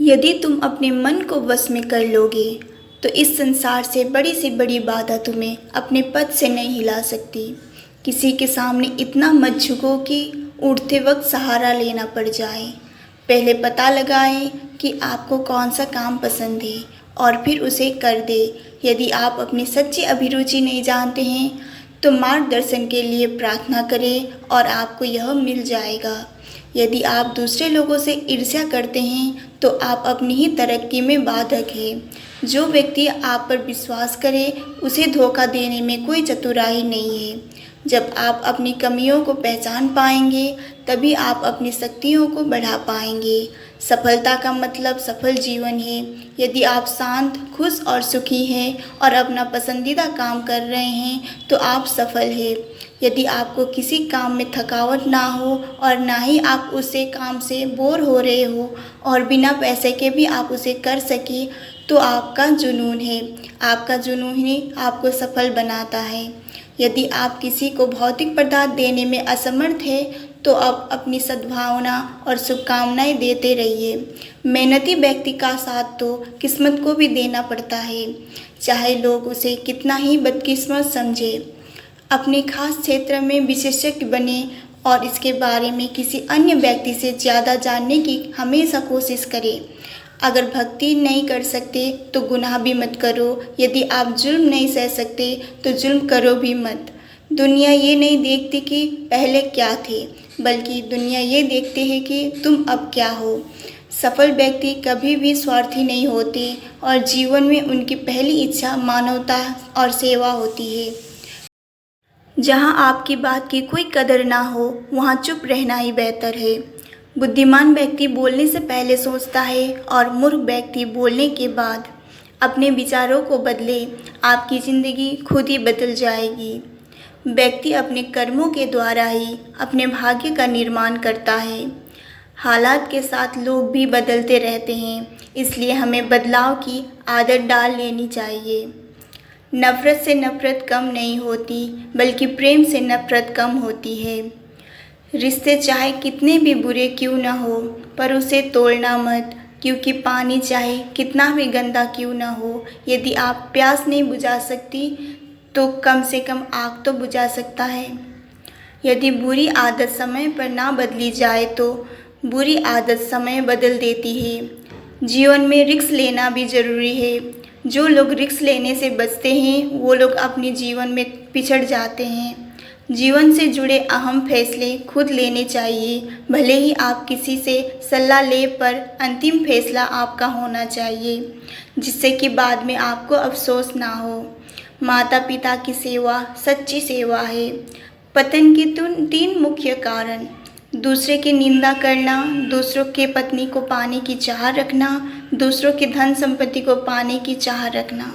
यदि तुम अपने मन को वश में कर लोगे तो इस संसार से बड़ी से बड़ी बाधा तुम्हें अपने पद से नहीं हिला सकती। किसी के सामने इतना मत झुको कि उठते वक्त सहारा लेना पड़ जाए। पहले पता लगाएं कि आपको कौन सा काम पसंद है और फिर उसे कर दे। यदि आप अपनी सच्ची अभिरुचि नहीं जानते हैं तो मार्गदर्शन के लिए प्रार्थना करें और आपको यह मिल जाएगा। यदि आप दूसरे लोगों से ईर्ष्या करते हैं तो आप अपनी ही तरक्की में बाधक हैं। जो व्यक्ति आप पर विश्वास करे उसे धोखा देने में कोई चतुराई नहीं है। जब आप अपनी कमियों को पहचान पाएंगे तभी आप अपनी शक्तियों को बढ़ा पाएंगे। सफलता का मतलब सफल जीवन है। यदि आप शांत, खुश और सुखी हैं और अपना पसंदीदा काम कर रहे हैं तो आप सफल हैं। यदि आपको किसी काम में थकावट ना हो और ना ही आप उसे काम से बोर हो रहे हो और बिना पैसे के भी आप उसे कर सके तो आपका जुनून है। आपका जुनून ही आपको सफल बनाता है। यदि आप किसी को भौतिक पदार्थ देने में असमर्थ है तो आप अपनी सद्भावना और शुभकामनाएं देते रहिए। मेहनती व्यक्ति का साथ तो किस्मत को भी देना पड़ता है, चाहे लोग उसे कितना ही बदकिस्मत समझे। अपने खास क्षेत्र में विशेषज्ञ बने और इसके बारे में किसी अन्य व्यक्ति से ज़्यादा जानने की हमेशा कोशिश करें। अगर भक्ति नहीं कर सकते तो गुनाह भी मत करो। यदि आप जुल्म नहीं सह सकते तो जुल्म करो भी मत। दुनिया ये नहीं देखती कि पहले क्या थे, बल्कि दुनिया ये देखती है कि तुम अब क्या हो। सफल व्यक्ति कभी भी स्वार्थी नहीं होते और जीवन में उनकी पहली इच्छा मानवता और सेवा होती है। जहाँ आपकी बात की कोई कदर ना हो वहाँ चुप रहना ही बेहतर है। बुद्धिमान व्यक्ति बोलने से पहले सोचता है और मूर्ख व्यक्ति बोलने के बाद अपने विचारों को बदले। आपकी ज़िंदगी खुद ही बदल जाएगी। व्यक्ति अपने कर्मों के द्वारा ही अपने भाग्य का निर्माण करता है। हालात के साथ लोग भी बदलते रहते हैं, इसलिए हमें बदलाव की आदत डाल लेनी चाहिए। नफ़रत से नफ़रत कम नहीं होती, बल्कि प्रेम से नफ़रत कम होती है। रिश्ते चाहे कितने भी बुरे क्यों न हो पर उसे तोड़ना मत, क्योंकि पानी चाहे कितना भी गंदा क्यों न हो, यदि आप प्यास नहीं बुझा सकती तो कम से कम आग तो बुझा सकता है। यदि बुरी आदत समय पर ना बदली जाए तो बुरी आदत समय बदल देती है। जीवन में रिस्क लेना भी ज़रूरी है। जो लोग रिस्क लेने से बचते हैं वो लोग अपने जीवन में पिछड़ जाते हैं। जीवन से जुड़े अहम फैसले खुद लेने चाहिए। भले ही आप किसी से सलाह ले पर अंतिम फैसला आपका होना चाहिए, जिससे कि बाद में आपको अफसोस ना हो। माता पिता की सेवा सच्ची सेवा है। पतन के 3 मुख्य कारण: दूसरे की निंदा करना, दूसरों के पत्नी को पाने की चाह रखना, दूसरों के धन संपत्ति को पाने की चाह रखना।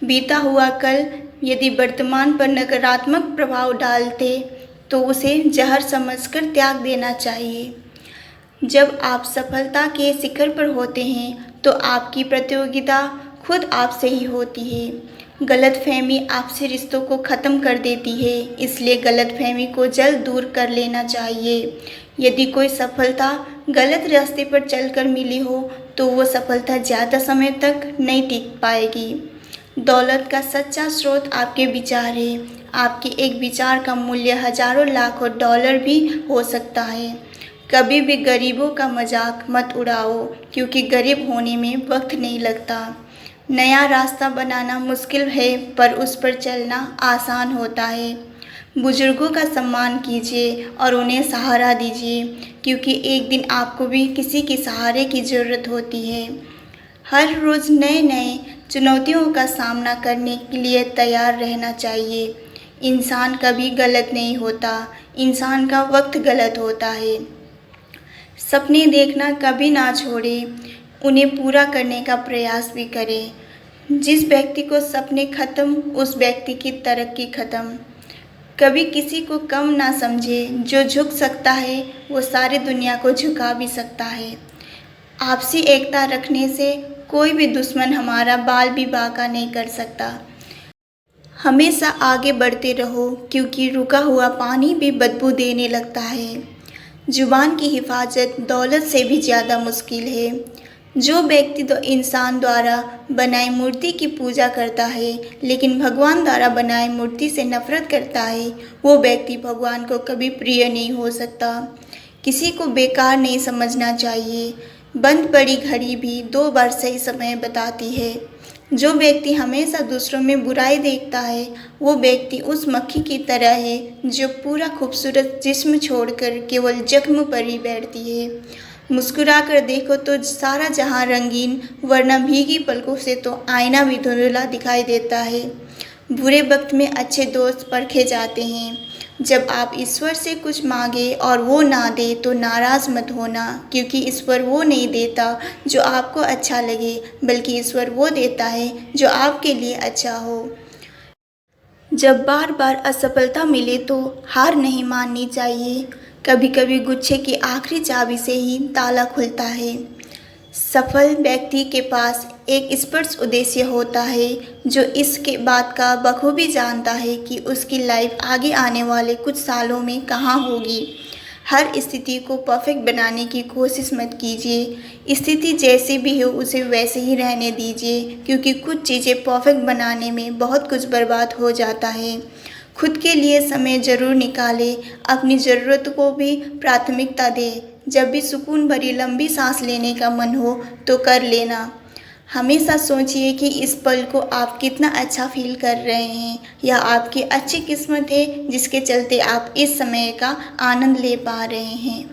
बीता हुआ कल यदि वर्तमान पर नकारात्मक प्रभाव डालते तो उसे जहर समझकर त्याग देना चाहिए। जब आप सफलता के शिखर पर होते हैं तो आपकी प्रतियोगिता खुद आपसे ही होती है। गलतफहमी आपसे रिश्तों को ख़त्म कर देती है, इसलिए गलतफहमी को जल्द दूर कर लेना चाहिए। यदि कोई सफलता गलत रास्ते पर चलकर मिली हो तो वो सफलता ज़्यादा समय तक नहीं टिक पाएगी। दौलत का सच्चा स्रोत आपके विचार है। आपके एक विचार का मूल्य हजारों लाखों डॉलर भी हो सकता है। कभी भी गरीबों का मजाक मत उड़ाओ, क्योंकि गरीब होने में वक्त नहीं लगता। नया रास्ता बनाना मुश्किल है पर उस पर चलना आसान होता है। बुजुर्गों का सम्मान कीजिए और उन्हें सहारा दीजिए, क्योंकि एक दिन आपको भी किसी के सहारे की ज़रूरत होती है। हर रोज़ नए नए चुनौतियों का सामना करने के लिए तैयार रहना चाहिए। इंसान कभी गलत नहीं होता, इंसान का वक्त गलत होता है। सपने देखना कभी ना छोड़ें, उन्हें पूरा करने का प्रयास भी करें। जिस व्यक्ति को सपने ख़त्म उस व्यक्ति की तरक्की ख़त्म। कभी किसी को कम ना समझे। जो झुक सकता है वो सारी दुनिया को झुका भी सकता है। आपसी एकता रखने से कोई भी दुश्मन हमारा बाल भी बांका नहीं कर सकता। हमेशा आगे बढ़ते रहो, क्योंकि रुका हुआ पानी भी बदबू देने लगता है। जुबान की हिफाजत दौलत से भी ज़्यादा मुश्किल है। जो व्यक्ति तो इंसान द्वारा बनाई मूर्ति की पूजा करता है लेकिन भगवान द्वारा बनाई मूर्ति से नफरत करता है, वो व्यक्ति भगवान को कभी प्रिय नहीं हो सकता। किसी को बेकार नहीं समझना चाहिए। बंद पड़ी घड़ी भी 2 बार सही समय बताती है। जो व्यक्ति हमेशा दूसरों में बुराई देखता है, वो व्यक्ति उस मक्खी की तरह है जो पूरा खूबसूरत जिस्म छोड़कर केवल जख्म पर ही बैठती है। मुस्कुरा कर देखो तो सारा जहां रंगीन, वरना भीगी पलकों से तो आईना भी धुंधला दिखाई देता है। बुरे वक्त में अच्छे दोस्त परखे जाते हैं। जब आप ईश्वर से कुछ मांगे और वो ना दे तो नाराज़ मत होना, क्योंकि ईश्वर वो नहीं देता जो आपको अच्छा लगे, बल्कि ईश्वर वो देता है जो आपके लिए अच्छा हो। जब बार बार असफलता मिले तो हार नहीं माननी चाहिए। कभी कभी गुच्छे की आखिरी चाबी से ही ताला खुलता है। सफल व्यक्ति के पास एक स्पष्ट उद्देश्य होता है, जो इसके बात का बखूबी जानता है कि उसकी लाइफ आगे आने वाले कुछ सालों में कहाँ होगी। हर स्थिति को परफेक्ट बनाने की कोशिश मत कीजिए। स्थिति जैसी भी हो उसे वैसे ही रहने दीजिए, क्योंकि कुछ चीज़ें परफेक्ट बनाने में बहुत कुछ बर्बाद हो जाता है। खुद के लिए समय ज़रूर निकालें, अपनी ज़रूरत को भी प्राथमिकता दें। जब भी सुकून भरी लंबी सांस लेने का मन हो तो कर लेना। हमेशा सोचिए कि इस पल को आप कितना अच्छा फील कर रहे हैं। यह आपकी अच्छी किस्मत है जिसके चलते आप इस समय का आनंद ले पा रहे हैं।